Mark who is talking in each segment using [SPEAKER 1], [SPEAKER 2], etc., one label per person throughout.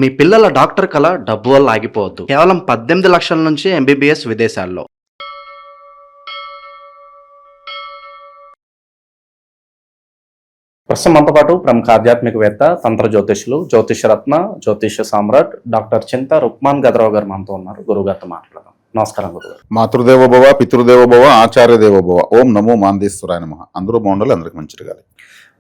[SPEAKER 1] మీ పిల్లల డాక్టర్ కల డబ్బు వల్ల ఆగిపోవద్దు. కేవలం 18 లక్షల నుంచి ఎంబీబీఎస్ విదేశాల్లో. ప్రస్తుతం మనతో పాటు ప్రముఖ ఆధ్యాత్మికవేత్త, తంత్ర జ్యోతిష్యులు, జ్యోతిషరత్న, జ్యోతిష సామ్రాట్ డాక్టర్ చింత రుక్మాన్ గదరావు గారు మనతో ఉన్నారు. గురుగారితో మాట్లాడదాం. నమస్కారం గురుగారు.
[SPEAKER 2] మాతృదేవోభవ, పితృదేవోభవ, ఆచార్య దేవోభవ. ఓం నమో మాందేశ్వరాయ నమః. అందరూ బాగుండాలి, అందరికి మంచి జరగాలి.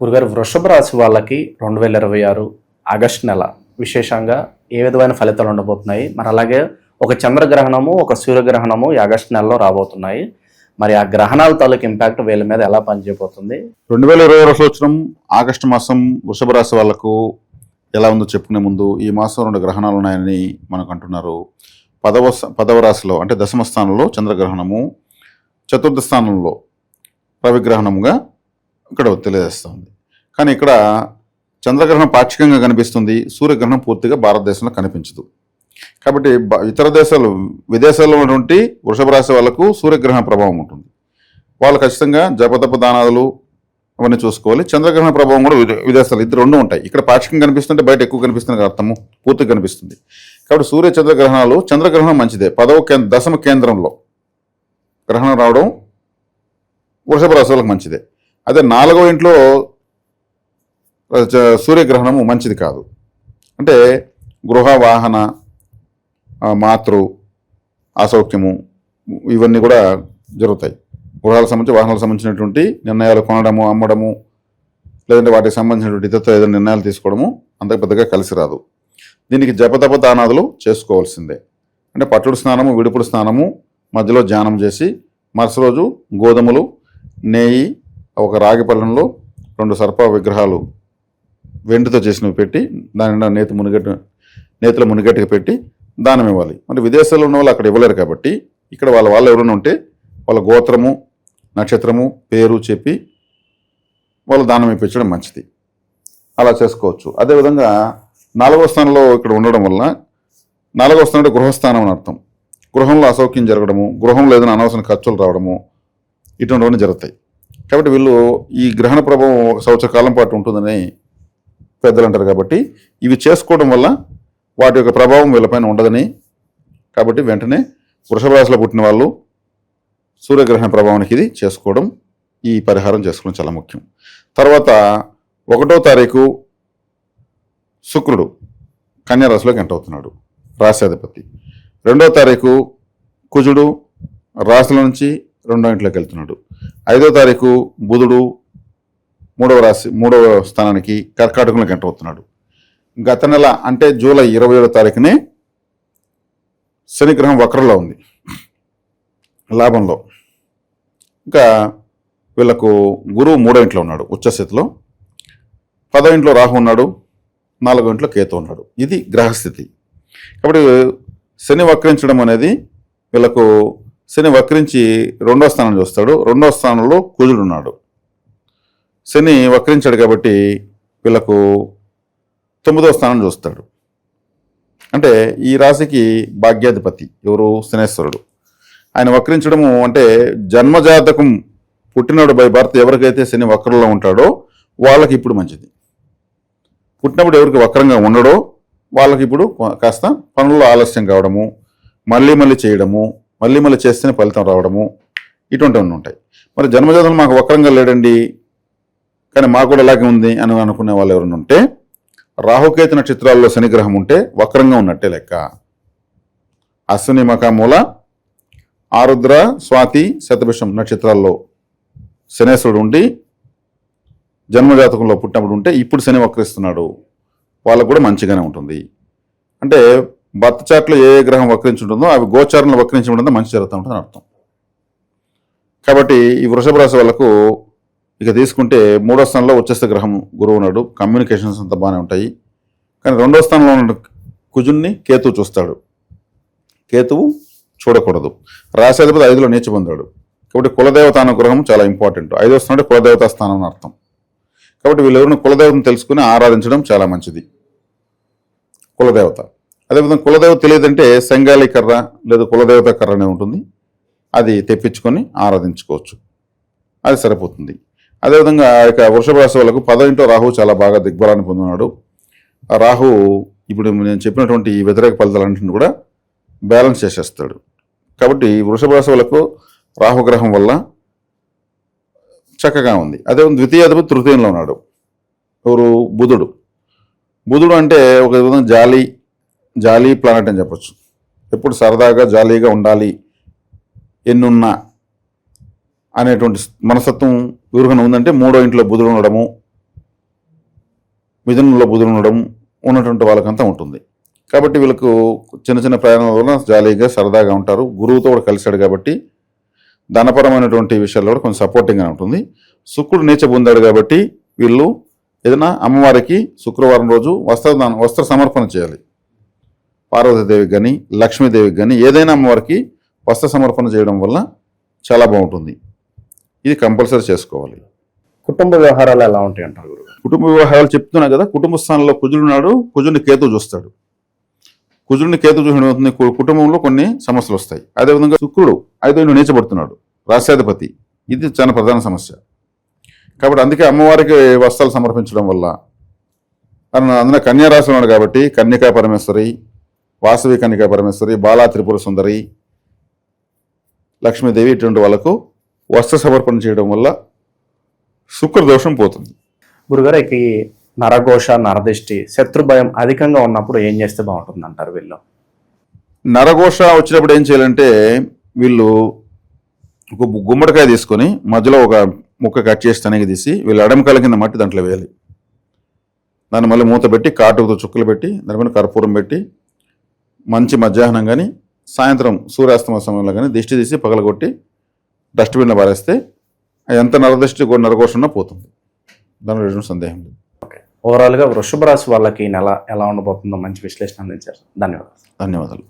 [SPEAKER 1] గురుగారు, వృషభ రాశి వాళ్ళకి 2026 ఆగస్టు నెల విశేషంగా ఏ విధమైన ఫలితాలు ఉండబోతున్నాయి? మరి అలాగే ఒక చంద్రగ్రహణము, ఒక సూర్యగ్రహణము ఈ ఆగస్టు నెలలో రాబోతున్నాయి. మరి ఆ గ్రహణాల తాలూకు ఇంపాక్ట్ వీళ్ళ మీద ఎలా పనిచేయబోతుంది?
[SPEAKER 2] 2026 సంవత్సరం ఆగస్టు మాసం వృషభ రాశి వాళ్లకు ఎలా ఉందో చెప్పుకునే ముందు, ఈ మాసం 2 గ్రహణాలు ఉన్నాయని మనకు అంటున్నారు. 10వ రాశిలో అంటే దశమ స్థానంలో చంద్రగ్రహణము, చతుర్థ స్థానంలో రవిగ్రహణముగా ఇక్కడ తెలియజేస్తుంది. కానీ ఇక్కడ చంద్రగ్రహణం పాక్షికంగా కనిపిస్తుంది, సూర్యగ్రహణం పూర్తిగా భారతదేశంలో కనిపించదు. కాబట్టి ఇతర దేశాలు, విదేశాల్లో ఉన్నటువంటి వృషభ రాశి వాళ్ళకు సూర్యగ్రహణ ప్రభావం ఉంటుంది. వాళ్ళు ఖచ్చితంగా జపతప దానాలు అవన్నీ చూసుకోవాలి. చంద్రగ్రహణ ప్రభావం కూడా విదేశాలు ఇద్దరు 2 ఉంటాయి. ఇక్కడ పాక్షికంగా కనిపిస్తుంటే బయట ఎక్కువ కనిపిస్తుంది అర్థము, పూర్తిగా కనిపిస్తుంది. కాబట్టి సూర్య చంద్రగ్రహణాలు, చంద్రగ్రహణం మంచిదే. 10వ దశమ కేంద్రంలో గ్రహణం రావడం వృషభ రాశి వాళ్ళకి మంచిదే. అదే 4వ ఇంట్లో సూర్యగ్రహణము మంచిది కాదు. అంటే గృహ, వాహన, మాతృ అసౌఖ్యము ఇవన్నీ కూడా జరుగుతాయి. గృహాలకు సంబంధించి, వాహనాలకు సంబంధించినటువంటి నిర్ణయాలు కొనడము, అమ్మడము, లేదంటే వాటికి సంబంధించినటువంటి ఇతరులతో ఏదైనా నిర్ణయాలు తీసుకోవడము అంత పెద్దగా కలిసి రాదు. దీనికి జపతప దానాదులు చేసుకోవాల్సిందే. అంటే పట్టుడు స్నానము, విడుపుడు స్నానము, మధ్యలో ధ్యానం చేసి మరుసటి రోజు గోధుమలు, నెయ్యి, ఒక రాగి పళ్ళెంలో 2 సర్ప విగ్రహాలు వెండితో చేసినవి పెట్టి దాని నేతిలో మునిగట్టుగా పెట్టి దానం ఇవ్వాలి. మరి విదేశాల్లో ఉన్న వాళ్ళు అక్కడ ఇవ్వలేరు కాబట్టి ఇక్కడ వాళ్ళు ఎవరైనా ఉంటే వాళ్ళ గోత్రము, నక్షత్రము, పేరు చెప్పి వాళ్ళు దానం ఇప్పించడం మంచిది. అలా చేసుకోవచ్చు. అదేవిధంగా 4వ స్థానంలో ఇక్కడ ఉండడం వల్ల, 4వ స్థానం అంటే గృహస్థానం అని అర్థం. గృహంలో అసౌక్యం జరగడము, గృహంలో ఏదైనా అనవసర ఖర్చులు రావడము ఇటువంటివన్నీ జరుగుతాయి. కాబట్టి వీళ్ళు ఈ గ్రహణ ప్రభావం 1 సంవత్సర కాలం పాటు ఉంటుందని పెద్దలు అంటారు. కాబట్టి ఇవి చేసుకోవడం వల్ల వాటి యొక్క ప్రభావం వీళ్ళపైన ఉండదని, కాబట్టి వెంటనే వృషభ రాశిలో పుట్టిన వాళ్ళు సూర్యగ్రహణ ప్రభావానికి ఇది చేసుకోవడం, ఈ పరిహారం చేసుకోవడం చాలా ముఖ్యం. తర్వాత 1వ తారీఖు శుక్రుడు కన్యా రాశిలోకి ఎంటర్ అవుతున్నాడు, రాశ్యాధిపతి. 2వ తారీఖు కుజుడు రాశిలో నుంచి 2వ ఇంట్లోకి వెళ్తున్నాడు. 5వ తారీఖు బుధుడు 3వ స్థానానికి కర్కాటకంలోకి ఎంటర్ అవుతున్నాడు. గత నెల అంటే జూలై 27వ తారీఖునే శనిగ్రహం వక్రంలో ఉంది, లాభంలో. ఇంకా వీళ్ళకు గురువు 3వ ఇంట్లో ఉన్నాడు ఉచ్చస్థితిలో, 10వ ఇంట్లో రాహు ఉన్నాడు, 4వ ఇంట్లో కేతు ఉన్నాడు. ఇది గ్రహస్థితి. కాబట్టి శని వక్రించడం అనేది వీళ్ళకు, శని వక్రించి 2వ స్థానం చూస్తాడు, 2వ స్థానంలో కుజుడు ఉన్నాడు. శని వక్రించాడు కాబట్టి వీళ్ళకు 9వ స్థానం చూస్తాడు. అంటే ఈ రాశికి భాగ్యాధిపతి ఎవరు? శనేశ్వరుడు. ఆయన వక్రించడము అంటే జన్మజాతకం పుట్టినాడు బై బర్త్ ఎవరికైతే శని వక్రంలో ఉంటాడో వాళ్ళకి ఇప్పుడు మంచిది. పుట్టినప్పుడు ఎవరికి వక్రంగా ఉండడో వాళ్ళకి ఇప్పుడు కాస్త పనుల్లో ఆలస్యం కావడము, మళ్ళీ చేయడము, మళ్ళీ చేస్తేనే ఫలితం రావడము ఇటువంటివన్నీ ఉంటాయి. మరి జన్మజాతకం మాకు వక్రంగా లేడండి కానీ మాకు కూడా అలాగే ఉంది అని అనుకునే వాళ్ళు ఎవరైనా ఉంటే, రాహుకేతు నక్షత్రాల్లో శనిగ్రహం ఉంటే వక్రంగా ఉన్నట్టే లెక్క. అశ్విని, మఖ, మూల, ఆరుద్ర, స్వాతి, శతభిషం నక్షత్రాల్లో శనేశ్వరుడు ఉండి జన్మజాతకంలో పుట్టినప్పుడు ఉంటే ఇప్పుడు శని వక్రిస్తున్నాడు, వాళ్ళకు కూడా మంచిగానే ఉంటుంది. అంటే భర్త చాట్లో ఏ గ్రహం వక్రించి ఉంటుందో అవి గోచారంలో వక్రించి ఉంటుందో మంచి జరుగుతూ ఉంటుందని అర్థం. కాబట్టి ఈ వృషభ రాశి వాళ్ళకు ఇక తీసుకుంటే 3వ స్థానంలో ఉచ్చస్థ గ్రహం గురువు ఉన్నాడు, కమ్యూనికేషన్స్ అంతా బాగానే ఉంటాయి. కానీ 2వ స్థానంలో ఉన్న కుజున్ని కేతువు చూస్తాడు. కేతువు చూడకూడదు. రాశాధిపతి 5లో నీచ పొందాడు. కాబట్టి కులదేవత అనుగ్రహం చాలా ఇంపార్టెంట్. 5వ స్థానం అంటే కులదేవతా స్థానం అని అర్థం. కాబట్టి వీళ్ళెవరిని కులదేవతను తెలుసుకుని ఆరాధించడం చాలా మంచిది. కులదేవత. అదేవిధంగా కులదేవత తెలియదంటే సంగాలి కర్ర లేదా కులదేవత కర్ర అనేది ఉంటుంది, అది తెప్పించుకొని ఆరాధించుకోవచ్చు, అది సరిపోతుంది. అదేవిధంగా ఇక వృషభ రాశి వాళ్ళకు 10వ ఇంట్లో రాహు చాలా బాగా దిగ్బలాన్ని పొందినాడు. రాహు ఇప్పుడు నేను చెప్పినటువంటి ఈ వ్యతిరేక ఫలితాలన్నింటిని కూడా బ్యాలెన్స్ చేసేస్తాడు. కాబట్టి వృషభ రాశి వాళ్ళకు రాహుగ్రహం వల్ల చక్కగా ఉంది. అదే ద్వితీయాధిపతి తృతీయంలో ఉన్నాడు. ఎవరు? బుధుడు. బుధుడు అంటే ఒక విధంగా జాలీ ప్లానెట్ అని చెప్పొచ్చు. ఎప్పుడు సరదాగా జాలీగా ఉండాలి, ఎన్నున్నా అనేటువంటి మనస్తత్వం ఎవరికైనా ఉందంటే మూడో ఇంట్లో బుధుడు ఉండడము, మిథునంలో బుధుడు ఉండడం ఉన్నటువంటి వాళ్ళకంతా ఉంటుంది. కాబట్టి వీళ్ళకు చిన్న చిన్న ప్రయాణాల వల్ల జాలీగా సరదాగా ఉంటారు. గురువుతో కూడా కలిశాడు కాబట్టి ధనపరమైనటువంటి విషయాల్లో కూడా కొంచెం సపోర్టింగ్గా ఉంటుంది. శుక్రుడు నీచ పొందాడు కాబట్టి వీళ్ళు ఏదైనా అమ్మవారికి శుక్రవారం రోజు వస్త్ర సమర్పణ చేయాలి. పార్వతీదేవికి కానీ లక్ష్మీదేవికి కానీ ఏదైనా అమ్మవారికి వస్త్ర సమర్పణ చేయడం వల్ల చాలా బాగుంటుంది. ఇది కంపల్సరీ చేసుకోవాలి.
[SPEAKER 1] కుటుంబ వ్యవహారాలు ఎలా ఉంటాయి అంటారు గురుగారు?
[SPEAKER 2] కుటుంబ వ్యవహారాలు చెప్తున్నా కదా. కుటుంబ స్థానంలో కుజుడున్నాడు, కుజుడిని కేతు చూస్తాడు. కుజుడిని కేతు చూసిన అవుతుంది, కుటుంబంలో కొన్ని సమస్యలు వస్తాయి. అదేవిధంగా శుక్రుడు 5వ ఇంట్లో నీచబడుతున్నాడు, రాష్ట్రాధిపతి. ఇది చాలా ప్రధాన సమస్య. కాబట్టి అందుకే అమ్మవారికి వస్త్రాలు సమర్పించడం వల్ల అందులో కన్యా రాశిలో ఉన్నాడు కాబట్టి కన్యకా పరమేశ్వరి, వాసవి కన్యకా పరమేశ్వరి, బాలా త్రిపుర సుందరి, లక్ష్మీదేవి ఇటువంటి వాళ్ళకు వస్త్ర సమర్పణ చేయడం వల్ల శుక్రదోషం పోతుంది.
[SPEAKER 1] గురుగారు, ఈ నరఘోష, నరదిష్టి, శత్రు భయం అధికంగా ఉన్నప్పుడు ఏం చేస్తే బాగుంటుంది అంటారు వీళ్ళు?
[SPEAKER 2] నరఘోష వచ్చినప్పుడు ఏం చేయాలంటే వీళ్ళు ఒక గుమ్మడికాయ తీసుకొని మధ్యలో ఒక ముక్క కట్ చేసి తనకి తీసి వీళ్ళు ఎడమకాల కింద మట్టి దాంట్లో వేయాలి. దాన్ని మళ్ళీ మూత పెట్టి కాటుతో చుక్కలు పెట్టి దాని మీద కర్పూరం పెట్టి మంచి మధ్యాహ్నం కానీ సాయంత్రం సూర్యాస్తమ సమయంలో కానీ దిష్టి తీసి పగలగొట్టి డస్ట్బిన్లో పారేస్తే ఎంత నరఘోష ఉన్నా పోతుంది. దానిలో ఎటువంటి సందేహం లేదు.
[SPEAKER 1] ఓవరాల్గా వృషభ రాశి వాళ్ళకి ఈ నెల ఎలా ఉండబోతుందో మంచి విశ్లేషణ అందించారు. ధన్యవాదాలు.
[SPEAKER 2] ధన్యవాదాలు.